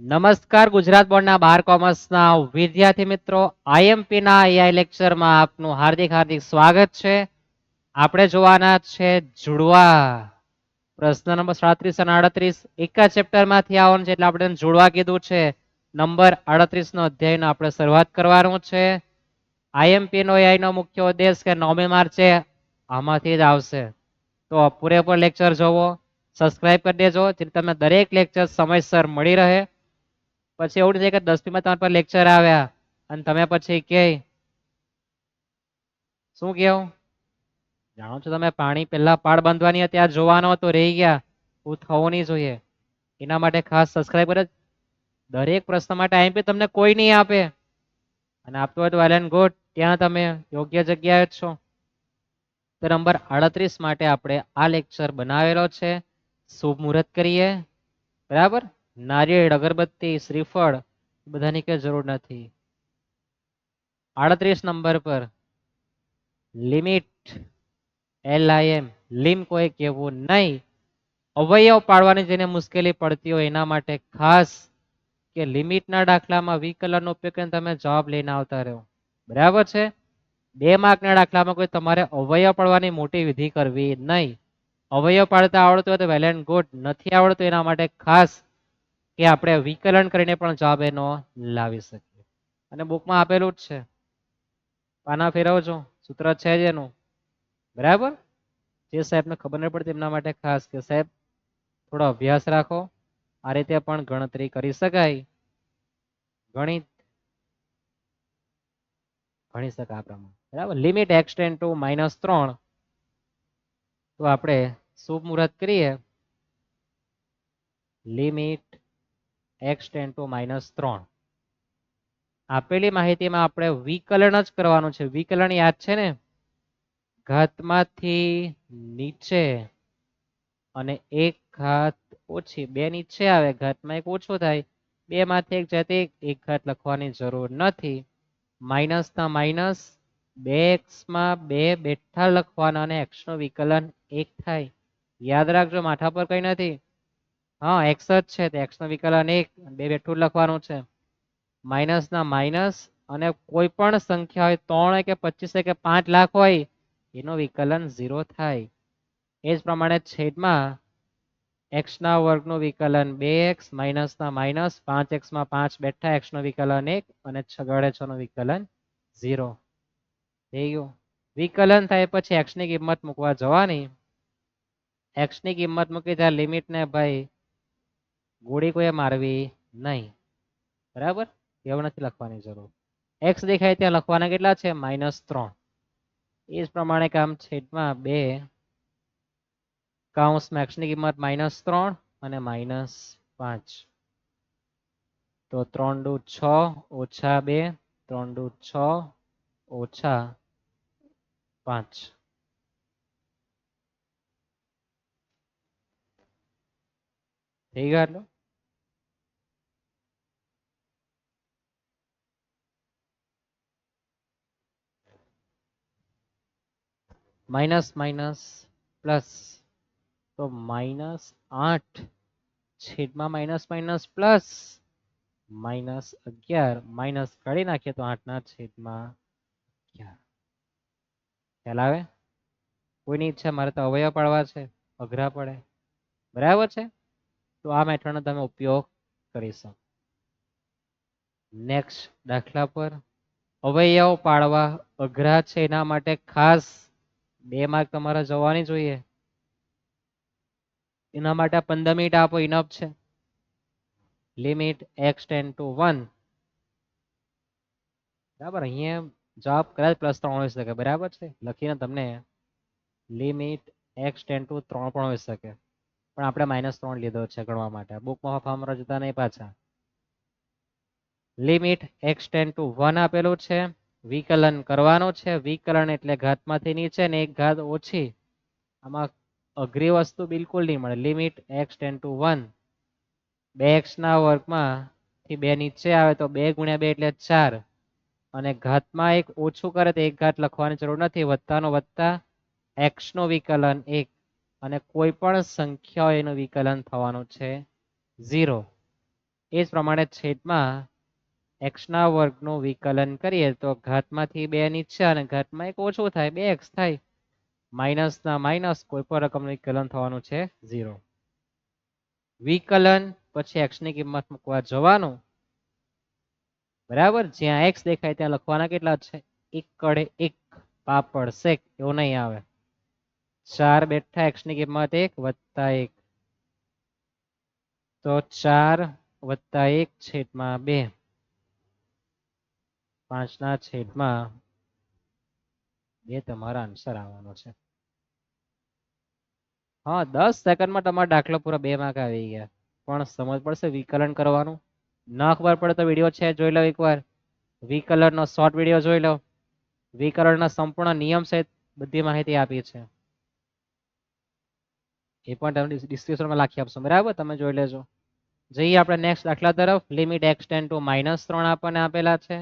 નમસ્કાર ગુજરાત બોર્ડના 12 કોમર્સના વિદ્યાર્થી મિત્રો, આઈએમપી ના એઆઈ લેક્ચરમાં આપનું હાર્દિક સ્વાગત છે. આપણે જોવાના છે જોડવા. પ્રશ્ન નંબર 37 અને 38 એક જ ચેપ્ટરમાંથી આવવાનું છે, એટલે આપણે જોડવા કીધું છે. નંબર 38 નો અધ્યાયનો આપણે શરૂઆત કરવાનું છે. આઈએમપી નો એઆઈ નો મુખ્ય ઉદ્દેશ કે 9મી માર્ચે આમાંથી જ આવશે. તો પૂરેપૂરો લેક્ચર જોવો, સબસ્ક્રાઇબ કરી દેજો જેથી તમને દરેક લેક્ચર સમયસર મળી રહે. પછી એવું નથી કે 10મીમાં તમારા પર લેક્ચર આવ્યા અને તમે પછી કે શું કેવું જાણો છો તમે પાણી પહેલા પાળ બાંધવાની હતી, આ જોવાનો હતો રહી ગયા, એવું થવું નહીં જોઈએ. એના માટે ખાસ સબસ્ક્રાઇબ કરે. દરેક પ્રશ્ન માટે આઈએમપી તમને કોઈ નહીં આપે, અને આપતો હોય તો વેલ એન્ડ ગુડ, ત્યાં તમે યોગ્ય જગ્યાએ જ છો. તો નંબર 38 માટે આપણે આ લેક્ચર બનાવેલો છે. શુભ મુહૂર્ત કરીએ, બરાબર. નારિયેળ, અગરબત્તી, શ્રીફળ બધાની કઈ જરૂર નથી. 38 નંબર પર લિમિટ LIM લીમ કોઈ કહેવું નહીં. અવયવ પાડવાની જેને મુશ્કેલી પડતી હોય એના માટે ખાસ કે લિમિટના દાખલામાં વિકલનનો ઉપયોગ કરીને તમે જવાબ લઈને આવતા રહો, બરાબર છે. 2 માર્કના દાખલામાં કોઈ તમારે અવયવ પાડવાની મોટી વિધિ કરવી નહીં. અવયવ પાડતા આવડતું હોય તો વેલ એન્ડ ગુડ, નથી આવડતું એના માટે ખાસ કે આપણે વિકલન કરીને પણ જવાબ એનો લાવી શકીએ. અને બુકમાં આપેલું જ છે, પાના ફેરવજો, સૂત્ર છે જ એનું, બરાબર. જે સાહેબને ખબર નહીં પડતી એમના માટે ખાસ કે સાહેબ થોડો અભ્યાસ રાખો, આ રીતે પણ ગણતરી કરી શકાય. ગણિત ભણી શકાય આ પ્રમાણે, બરાબર. લિમિટ x ટેન્ડ ટુ -3, તો આપણે શુભ મુહૂર્ત કરીએ. Limit x tend to -3. આપેલી માહિતીમાં આપણે વિકલન જ કરવાનું છે. વિકલન યાદ છે ને, ઘાતમાંથી નીચે અને એક ઘાત ઓછી, બે નીચે આવે ઘાતમાં એક ઓછો થાય, બે માંથી એક જાતે એક ઘાત લખવાની જરૂર નથી. માઇનસ ના માઇનસ, 2x માં 2 બેઠા લખવાના અને x નું વિકલન 1 થાય. યાદ રાખજો, માથા પર કઈ નથી. હા, x જ છે તો x નું વિકલન 1, 2 બેઠું લખવાનું છે. માઇનસ ના માઇનસ, અને કોઈ પણ સંખ્યા હોય 3 હોય કે 25 હોય કે 5 લાખ હોય એનું વિકલન 0 થાય. એ જ પ્રમાણે છેદમાં x ના વર્ગનું વિકલન 2x, માઇનસ ના માઇનસ, 5x માં 5 બેઠા, x નું વિકલન 1 અને છગડે 6 નું વિકલન 0 થઈ ગયું. વિકલન થાય પછી x ની કિંમત મૂકવા જવાની. x ની કિંમત મૂકી ત્યાં લિમિટ ને ભાઈ ગોળી કોઈ મારવી નહીં, બરાબર. એવું નથી લખવાની જરૂર. x દેખાય ત્યાં લખવાના કેટલા છે? -3. એ જ પ્રમાણે કામ છેદમાં 2 કૌંસમાં x ની કિંમત -3 અને -5, તો 3 દુ 6 ઓછા 2, 3 દુ 6 ઓછા 5. થઈ ગયું આટલું? માઇનસ માઇનસ પ્લસ, તો -8 છેદમાં માઇનસ માઇનસ પ્લસ -11, માઇનસ કાઢી નાખીએ તો 8 ના છેદમાં 11. ખ્યાલ આવે? કોઈની ઈચ્છા મારે તો અવયવ પાડવા છે, અઘરા પડે, બરાબર છે. તો આ મેથડનો તમે ઉપયોગ કરી શકો. નેક્સ્ટ દાખલા પર અવયવ પાડવા અઘરા છે, એના માટે ખાસ 2 માર્ક તમારે જવાની જોઈએ. એના માટે 15 મિનિટ આપો, ઇનફ છે. લિમિટ x ટેન્ડ ટુ 1, બરાબર. અહીંયા જવાબ કદાચ +3 હોઈ શકે, બરાબર છે. લખીને તમને લિમિટ x ટેન્ડ ટુ 3 પણ હોઈ શકે, પણ આપણે -3 લીધો છે ગણવા માટે. બુકમાં ફોર્મ રચતા નહીં પાછા. લિમિટ x ટેન્ડ ટુ 1 આપેલું છે, વિકલન કરવાનું છે. વિકલન એટલે ઘાતમાંથી નીચે ને એક ઘાત ઓછી. આમાં અઘરી વસ્તુ બિલકુલ નહીં મળે. Limit x tend two 1, 2x ના વર્ગમાં થી 2 નીચે આવે તો 2 ગુણ્યા 2 એટલે 4, અને ઘાતમાં એક ઓછું કરે તો એક ઘાત લખવાની જરૂર નથી. વત્તાનો વત્તા, x નું વિકલન 1, અને કોઈ પણ સંખ્યા એનું વિકલન થવાનું છે 0. એ જ પ્રમાણે છેદમાં x ના વર્ગનું વિકલન કરીએ તો ઘાતમાંથી 2 નીચે અને ઘાતમાં 1 ઓછું થાય 2x થાય. માઇનસ ના માઇનસ કોઈ પણ રકમનું વિકલન થવાનું છે 0. વિકલન પછી x ની કિંમત મૂકવા જવાનું. બરાબર, જ્યાં x દેખાય ત્યાં લખવાના કેટલા છે? એક કડે એક પાપડ શેક એવું નહીં આવે. 4 બેઠા x ની કિંમત 1 વત્તા 1 તો 4 વત્તા 1 છેદમાં 2 5 ના છેદમાં 2 તમારો આન્સર આવવાનો છે. હા 10 સેકન્ડમાં તમારો દાખલો પૂરો 2 માર્ક આવી ગયા. પણ સમજ પડશે વિકલન કરવાનું. ના ખબર પડે તો વિડીયો છે જોઈ લો એકવાર. વિકલનનો શોર્ટ વિડીયો જોઈ લો. વિકલનના સંપૂર્ણ નિયમ સહિત બધી માહિતી આપી છે. એ પણ તમને ડિસ્ક્રિપ્શનમાં લખી આપશું. બરાબર, તમે જોઈ લેજો. જઈએ આપણે નેક્સ્ટ દાખલા તરફ. લિમિટ x ટેન્ડ ટુ -3 આપણને આપેલા છે.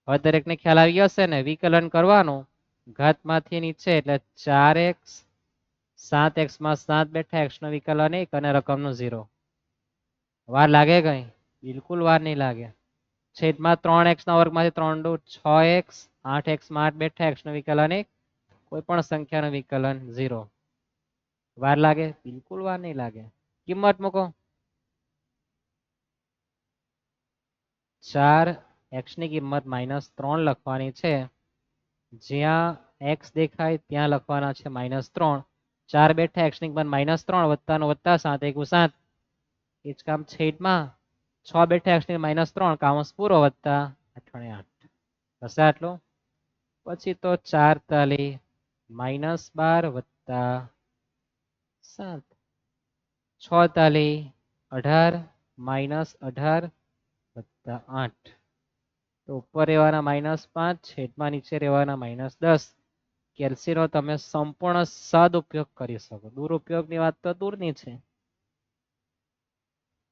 હવે દરેકને ખ્યાલ આવી હશે ને, વિકલન કરવાનું ઘાતમાંથી નીચે એટલે 4x 7x માં 7 બેઠા x નો વિકલન 1 અને રકમનું 0. વાર લાગે કઈ? બિલકુલ વાર નહીં લાગે. છેદમાં 3x ના વર્ગમાંથી 3 દુ 6x 8x માં 8 બેઠા x નો વિકલન 1 કોઈ પણ સંખ્યાનું વિકલન 0. વાર લાગે? બિલકુલ વાર નહીં લાગે. કિંમત મૂકો. 4x ની કિંમત -3 લખવાની છે. જ્યાં x દેખાય ત્યાં લખવાના છે -3. 4 બેઠા x ની કિંમત -3 વત્તાનો વત્તા 7 એકુ 7 એ જ કામ છેદમાં 6 બેઠા x ની -3 કાઉન્સ પૂરો વત્તા 8 ને 8 થશે આટલું. પછી તો 4 તાલી -12 વત્તા 7 6 તાલી 18 -18 વત્તા 8 તો ઉપર રહેવાના -5 છેદમાં નીચે રહેવાના -10. કેલ્સીનો તમે સંપૂર્ણ સદઉપયોગ કરી શકો. દુરુપયોગની વાત તો દૂરની છે.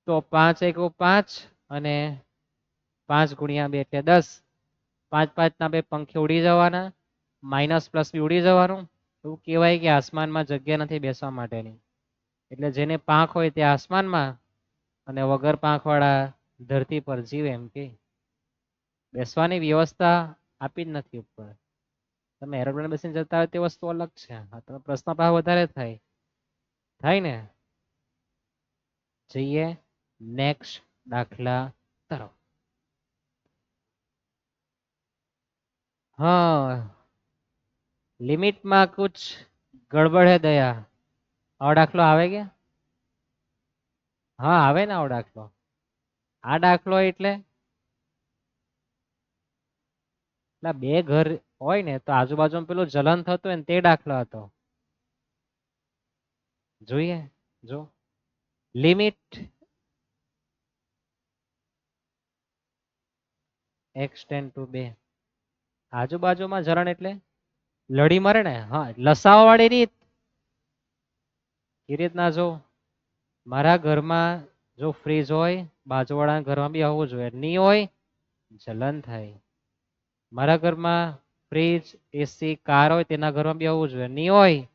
તો 5 એકુ 5 અને 5 ગુણ્યા 2 એટલે 10. 5 5 ના 2 પંખે ઉડી જવાના. માઇનસ પ્લસ બી ઉડી જવાનું. એવું કહેવાય કે આસમાનમાં જગ્યા નથી બેસવા માટેની. એટલે જેને પાંખ હોય તે આસમાનમાં અને વગર પાંખ વાળા ધરતી પર જીવે એમ કે. બેસવાની વ્યવસ્થા આપી જ નથી ઉપર. તમે એરોપ્લેન બેસીને જતા હોય તે વસ્તુ અલગ છે. તમે પ્રશ્ન ભાવ વધારે થાય ને. જઈએ નેક્સ્ટ દાખલા તરફ. हाँ लिमिटમાં कुछ गड़बड़ है दया. આવો દાખલો આવે કે? હા આવે ને આવો દાખલો. આ દાખલો એટલે બે ઘર હોય ને તો આજુબાજુ પેલું જલન થતું હોય ને તે દાખલો હતો. જોઈએ જો લિમિટ x ટેન્ડ ટુ 2 આજુબાજુમાં જલન એટલે લડી મરે ને. હા લસાવા વાળી રીત એ રીતના જો મારા ઘરમાં જો ફ્રીજ હોય બાજુવાળાના ઘરમાં બી આવવું જોઈએ. નહીં હોય જલન થાય. મારા ઘરમાં ફ્રીજ એસી કાર હોય તેના ઘરમાં બી આવવું જોઈએ. નહીં હોય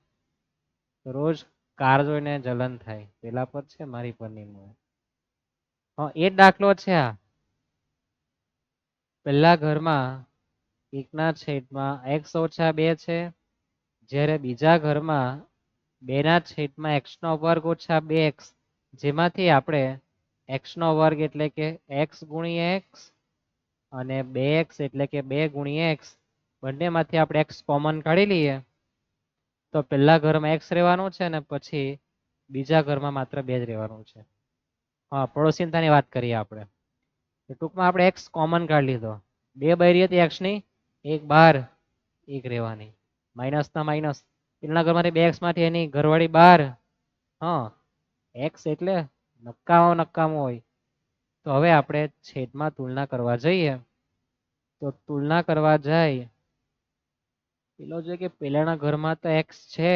રોજ કાર જોઈને જલન થાય. પેલા પર છે મારી પર નહીં હોય. હા એ જ દાખલો છે આ. પહેલા ઘરમાં 1/2 x - 2 છે. જ્યારે બીજા ઘરમાં 2/x નો વર્ગ ઓછા 2x જેમાંથી આપણે x નો વર્ગ એટલે કે x ગુણ્યા x અને 2x એટલે કે 2 ગુણ્યા x બંનેમાંથી આપણે x કોમન કાઢી લઈએ તો પહેલા ઘરમાં x રહેવાનું છે ને પછી બીજા ઘરમાં માત્ર 2 જ રહેવાનું છે. હા પડોશીની વાત કરીએ આપણે. ટૂંકમાં આપણે x કોમન કાઢી લીધો. 2 બારી હતી x ની, એક બહાર એક રહેવાની. માઇનસ ના માઇનસ પેલા ઘરમાંથી 2x માંથી એની ઘરવાળી બહાર. હા x એટલે નકામો હોય. તો હવે આપણે છેદમાં તુલના કરવા જઈએ તો તુલના કરવા જાય પેલો છે કે પેલાના ઘરમાં તો x છે,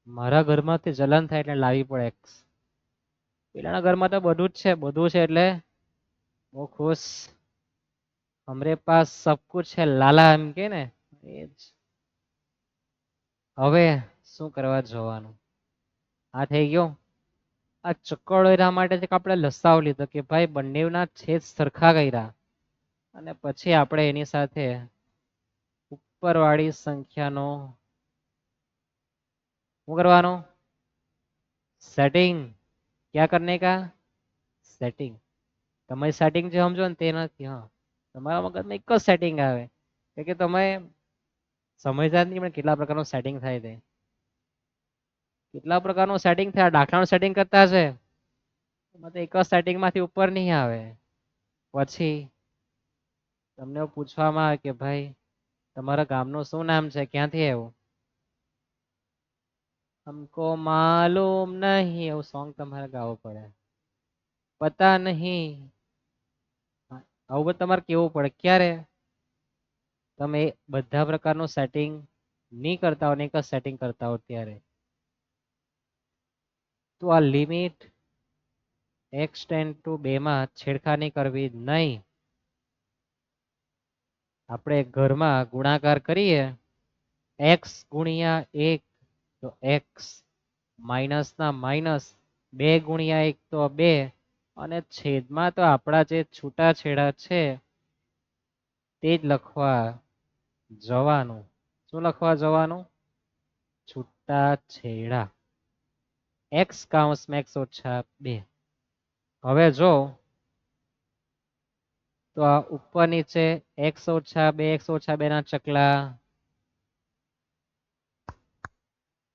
મારા ઘરમાંથી જલન થાય એટલે લાવી પડે x. પેલાના ઘરમાં તો બધું જ છે, બધું છે એટલે બહુ ખુશ. હમરે પાસ સબ કુછ છે લાલા એમ કે ને એ જ. હવે શું કરવા જવાનું? આ થઈ ગયો. આ ચક્કરડો એના માટે છે કે આપણે લસાવ લીધો કે ભાઈ બંનેના છેદ સરખા કર્યા અને પછી આપણે એની સાથે ઉપરવાળી સંખ્યાનો શું કરવાનું? સેટિંગ. क्या करने का? સેટિંગ. તમે સેટિંગ જે સમજો ને તે નથી. હા, તમારા મગજમાં એક જ સેટિંગ આવે કે તમે સમજતા જ નહીં પણ કેટલા પ્રકારનું સેટિંગ થાય છે. કેટલા પ્રકારનું સેટિંગ થાય. દાખલાનું સેટિંગ કરતા હશે એક જ સેટિંગમાંથી ઉપર નહીં આવે. પછી તમને પૂછવામાં આવે કે ભાઈ તમારા ગામનું શું નામ છે, ક્યાંથી આવ્યું? हमको मालूम नहीं, એવું સોંગ તમારે ગાવું પડે. પતા નહીં, આવું બધું તમારે કેવું પડે. ક્યારે? તમે બધા પ્રકારનું સેટિંગ નહીં કરતા હો ને એક જ સેટિંગ કરતા હો ત્યારે. તો આ લિમિટ x ટેન્ડ ટુ 2 માં છેડખાની કરવી નહીં. આપણે ઘરમાં ગુણાકાર કરીએ x ગુણ્યા 1 તો x માઇનસના માઇનસ 2 ગુણ્યા 1 તો 2 અને છેદમાં તો આપણા જે છૂટાછેડા છે તે જ લખવા જવાનું. શું લખવા જવાનું? છૂટાછેડા. x કાઉન્સમાં x ઓછા 2. હવે જો તો આ ઉપર નીચે x ઓછા 2 x ઓછા 2 ના ચકલા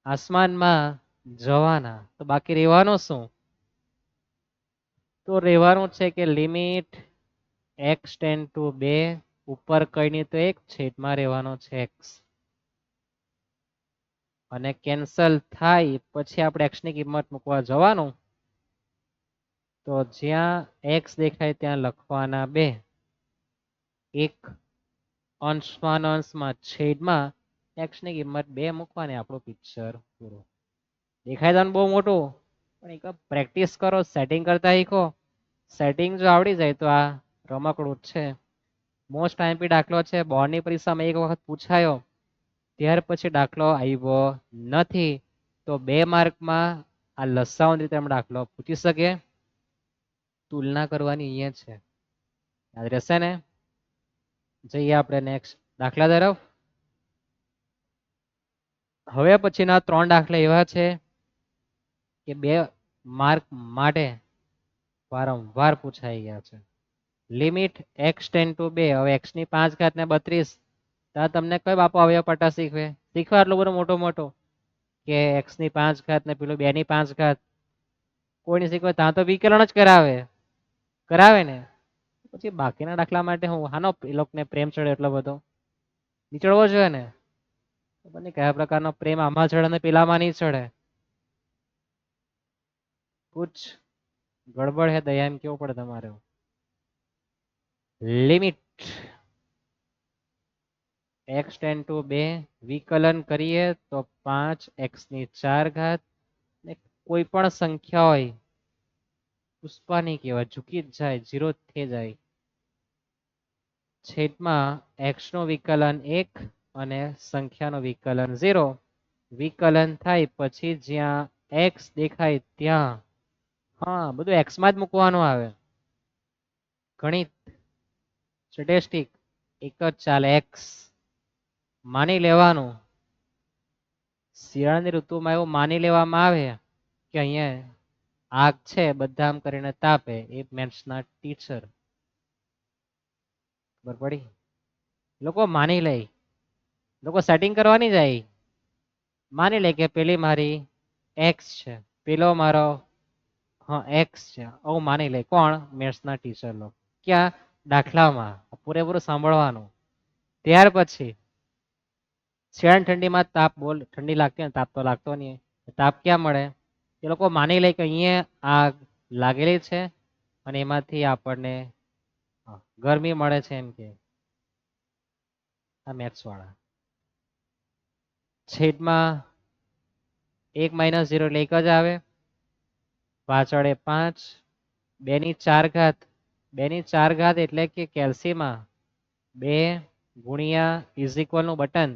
આસમાનમાં જવાના. તો બાકી રહેવાનું શું? તો રહેવાનું છે કે લિમિટ x ટેન્ડ ટુ 2 ઉપર કઈ નહીં તો 1 છેદમાં રહેવાનો છે x અને કેન્સલ થાય પછી આપણે x ની કિંમત મૂકવા જવાનું. તો જ્યાં x દેખાય ત્યાં લખવાના 2. એક અંશમાં અંશમાં છેદમાં x ની કિંમત 2 મૂકવાની. આપણું પિક્ચર પૂરું. દેખાય તમને બહુ મોટું પણ એક પ્રેક્ટિસ કરો, સેટિંગ કરતા શીખો. સેટિંગ જો આવડી જાય તો આ રમકડું જ છે. મોસ્ટ આઈએમપી દાખલો છે. બોર્ડની પરીક્ષામાં એક વખત પૂછાયો ત્યાર પછી દાખલો આવ્યો નથી. તો 2 માર્કમાં આ લસાવની રીતે દાખલો પૂછી શકે. તુલના કરવાની અહીંયા છે. યાદ રહેશે ને? જઈએ આપણે નેક્સ્ટ દાખલા તરફ. હવે પછીના 3 દાખલા એવા છે કે 2 માર્ક માટે વારંવાર પૂછાઈ ગયા છે. Limit x tend to 2. હવે x ની 5 ઘાત ને 32. ત્યાં તમને કઈ બાપુ અવયવ પટ્ટા શીખવા આટલો બધો મોટો કે x ની 5 ઘાત ને પેલું 2 ની 5 ઘાત. કોઈ નહીં શીખવે ત્યાં તો વિકલન જ કરાવે ને. પછી બાકીના દાખલા માટે હું હાનો એ લોકોને પ્રેમ ચડે એટલો બધો? નીચડવો જોઈએ ને. ખબર નહીં કયા પ્રકારનો પ્રેમ આમાં ચડે ને પેલામાં નહીં ચડે. કુછ ગડબડ હે દયા એમ કેવું પડે તમારે. લિમિટ x ટેન્ડ ટુ 2 વિકલન કરીએ તો 5x ની 4 ઘાત ને કોઈ પણ સંખ્યા હોય પુષ્પા નહીં કહેવાય, ઝૂકી જ જાય, 0 થઈ જાય. છેદમાં x નું વિકલન 1 અને સંખ્યાનું વિકલન 0. વિકલન થાય પછી જ્યાં x દેખાય ત્યાં હા બધું x માં જ મૂકવાનું આવે. ગણિત સ્ટેટિસ્ટિક એક જ ચાલે. x માની લેવાનું. શિયાળાની ઋતુમાં એવું માની લેવામાં આવે કે અહીંયા આગ છે, બધા આમ કરીને તાપે. એ મેથ્સના ટીચર ખબર પડી. લોકો માની લે, લોકો સેટિંગ કરવાની જાય. માની લે કે પેલી મારી x છે, પેલો મારો હા x છે. આવું માની લે. કોણ? મેથ્સના ટીચર લોકો. ક્યાં? દાખલામાં. પૂરેપૂરું સાંભળવાનું. ત્યાર પછી શિયાળાની ઠંડીમાં તાપ બોલ ઠંડી લાગતી હોય, તાપ તો લાગતો નહીં. તાપ ક્યાં મળે? એ લોકો માની લે કે અહીંયા આગ લાગેલી છે અને એમાંથી આપણને ગરમી મળે છે એમ કે આ મેથ્સ વાળા. છેદમાં 1 - 0 એટલે 1 જ આવે. પાછળ 5 2 ની 4 ઘાત 2 ની 4 ઘાત એટલે કે કેલ્સીમાં 2 ગુણ્યા ઇઝ ઇક્વલ નું બટન.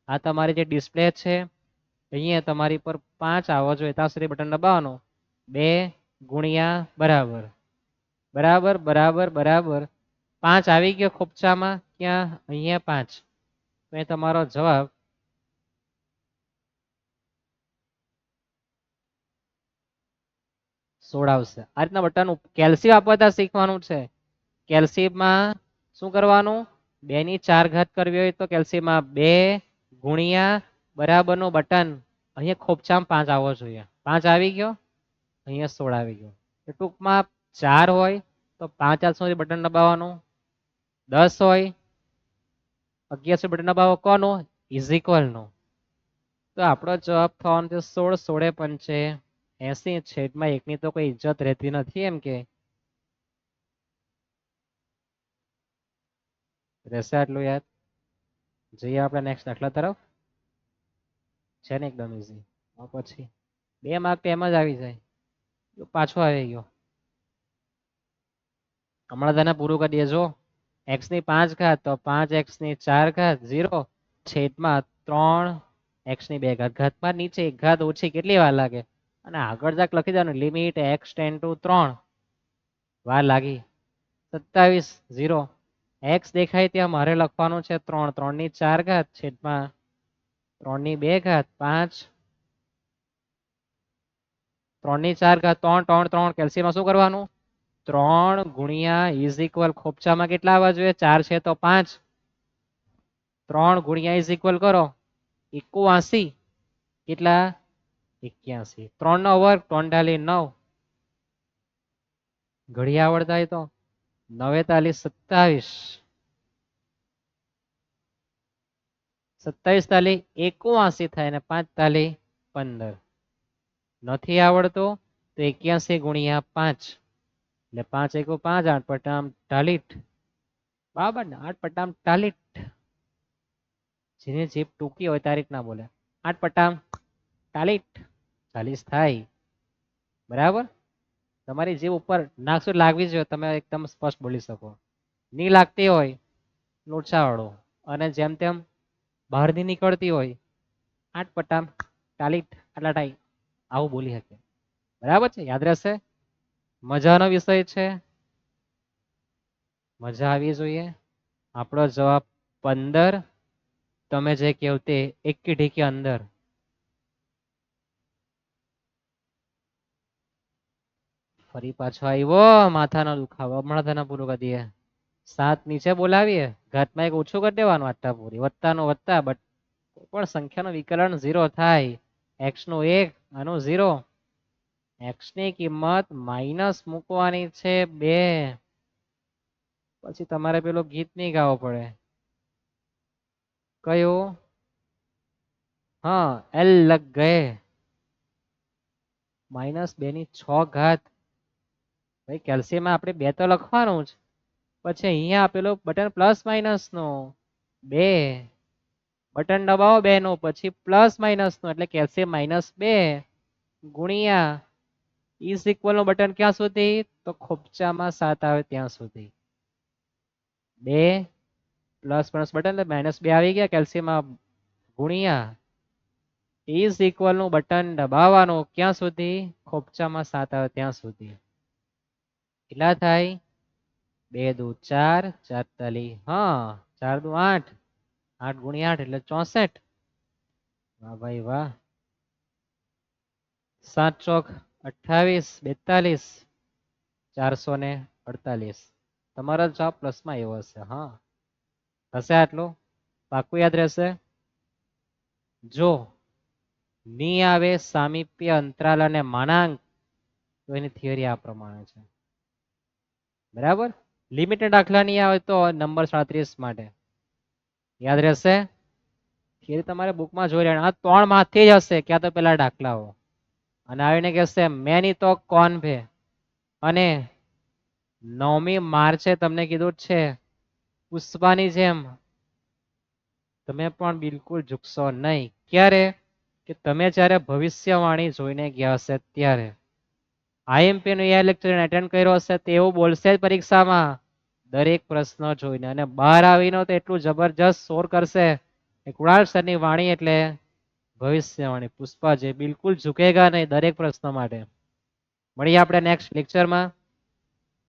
આ તમારી જે ડિસ્પ્લે છે અહીંયા તમારી પર 5 આવવો જોઈએ ત્યાં સુધી બટન દબાવવાનું. 2 ગુણ્યા બરાબર બરાબર બરાબર બરાબર 5 આવી ગયો ખોપચામાં ક્યાં અહીંયા 5 તો એ તમારો જવાબ 16 આવશે આ રીતના બટન કેલ્શિયમ આપવાતા શીખવાનું છે કેલ્શિયમમાં શું કરવાનું 2 ની 4 ઘાત કરવી હોય તો કેલ્શિયમમાં 2 ગુણ્યા બરાબરનું બટન અહીંયા ખોપચામાં 5 આવવો જોઈએ 5 આવી ગયો અહીંયા 16 આવી ગયો ટૂંકમાં 4 હોય તો 5 હાથ સુધી બટન દબાવવાનું 10 હોય 11 સુધી બટન દબાવો કોનું ઇઝ ઇક્વલ નું તો આપણો જવાબ થવાનો છે 16 16 પંચે 80 છેદમાં 1 ની તો કોઈ ઇજ્જત રહેતી નથી એમ કે રહેશે આટલું યાદ જઈએ આપણે નેક્સ્ટ દાખલા તરફ છે ને એકદમ ઈઝી પછી 2 માર્ક તો એમ જ આવી જાય પાછો આવી ગયો હમણાં તને પૂરું કરી દેજો x ની 5 ઘાત તો 5x ની 4 ઘાત 0 છેદમાં 3 x ની 2 ઘાત ઘાતમાં નીચે એક ઘાત ઓછી કેટલી વાર લાગે અને આગળ જાક લખી દેવાનું લિમિટ x ટેન્ડ ટુ 3 વાર લાગી 27 0 x દેખાય ત્યાં મારે લખવાનું છે 3 3 ની 4 ઘાત છેદમાં 3 ની 2 ઘાત 5 3 ની 4 ઘાત 3 3 3 કેલ્શિયમમાં શું કરવાનું 3 ગુણ્યા ઇઝ ઇક્વલ ખોપચામાં કેટલા આવવા જોઈએ 4 છે તો 5 3 ગુણ્યા ઇઝ ઇક્વલ કરો 81 કેટલા 81 3 નો વર્ગ 3 9 ઘડી આવડતા હોય તો 9 27 27 તાલી 81 થાય ને 5 તાલી 15 નથી આવડતો તો 81 ગુણ્યા 5 એટલે 5 એકુ 5 8 પટામ 40 બરાબર ને 8 પટામ 40 જેની જીભ ટૂંકી હોય તારીખ ના બોલે 8 પટામ 40 40 થાય બરાબર તમારી જીભ ઉપર નાકશો લાગવી જોઈએ તમે એકદમ સ્પષ્ટ બોલી શકો ની લાગતી હોય લોચાવાળો અને જેમ તેમ બહારની નીકળતી હોય 8 પટામ 40 આટલા ટાઈ આવું બોલી શકે બરાબર છે યાદ રહેશે મજાનો વિષય છે મજા આવી જોઈએ આપણો જવાબ 15 તમે જે કહો તે એકી ઢીકી અંદર ફરી પાછો આવ્યો માથાનો દુખાવો હમણાં તને પૂરું કરી દઈએ 7 નીચે બોલાવીએ ઘાતમાં એક ઓછું કરી દેવાનું આટલા પૂરી વત્તાનો વત્તા બટ પણ સંખ્યાનું વિકલન 0 થાય x નું 1 આનું 0 x ની કિંમત માઈનસ મૂકવાની છે 2 પછી તમારે પેલો ગીત નહીં ગાવો પડે કયું હા એલ લગ ગયે -2 ની 6 ઘાત ભાઈ કેલ્શિયમમાં આપણે 2 તો લખવાનું જ પછી અહીંયા આપેલું બટન પ્લસ માઇનસ નો 2 બટન દબાવો 2 નું પછી પ્લસ માઇનસ નું એટલે કેલ્શિયમ -2 ગુણ્યા ઇઝ ઇક્વલ નું બટન ક્યાં સુધી તો ખોપચામાં 7 આવે ત્યાં સુધી 2 પ્લસ પ્લસ બટન -2 આવી ગયા કેલ્શિયમમાં ગુણ્યા ઇઝ ઇક્વલ નું બટન દબાવવાનું ક્યાં સુધી ખોપચામાં 7 આવે ત્યાં સુધી કેટલા થાય 2 દુ 4 4 તાલી હા 4 દુ 8 8 ગુણ્યા 8 એટલે 64 વાહ ભાઈ વાહ 7 ચોક 28 42 448 તમારો જવાબ પ્લસમાં એવો હશે હા હશે આટલું પાકું યાદ રહેશે જો ની આવે સામીપ્ય અંતરાલ અને માનાંક તો એની થિયરી આ પ્રમાણે છે બરાબર લિમિટેડ દાખલા નહીં આવે તો નંબર 37 માટે યાદ રહેશે થિયરી તમારે બુકમાં જોઈ લેવાનું આ 3 માંથી જ હશે ક્યાં તો પેલા દાખલાઓ અને આવીને કહેશે મેની તો કોણ ભે અને 9મી માર્ચે તમને કીધું છે પુષ્પાની જેમ તમે પણ બિલકુલ ઝૂકશો નહીં ક્યારે કે તમે જ્યારે ભવિષ્યવાણી જોઈને ગયા હશે ત્યારે આઈએમપી નો એ લેક્ચર એટેન્ડ કર્યો હશે તેવું બોલશે જ પરીક્ષામાં દરેક પ્રશ્ન જોઈને અને બહાર આવીને તો એટલું જબરજસ્ત શોર કરશે કુણાલ સરની વાણી એટલે ભવિષ્યવાણી પુષ્પા જે બિલકુલ ઝુકેગા નહીં દરેક પ્રશ્ન માટે મળીએ આપણે નેક્સ્ટ લેક્ચરમાં.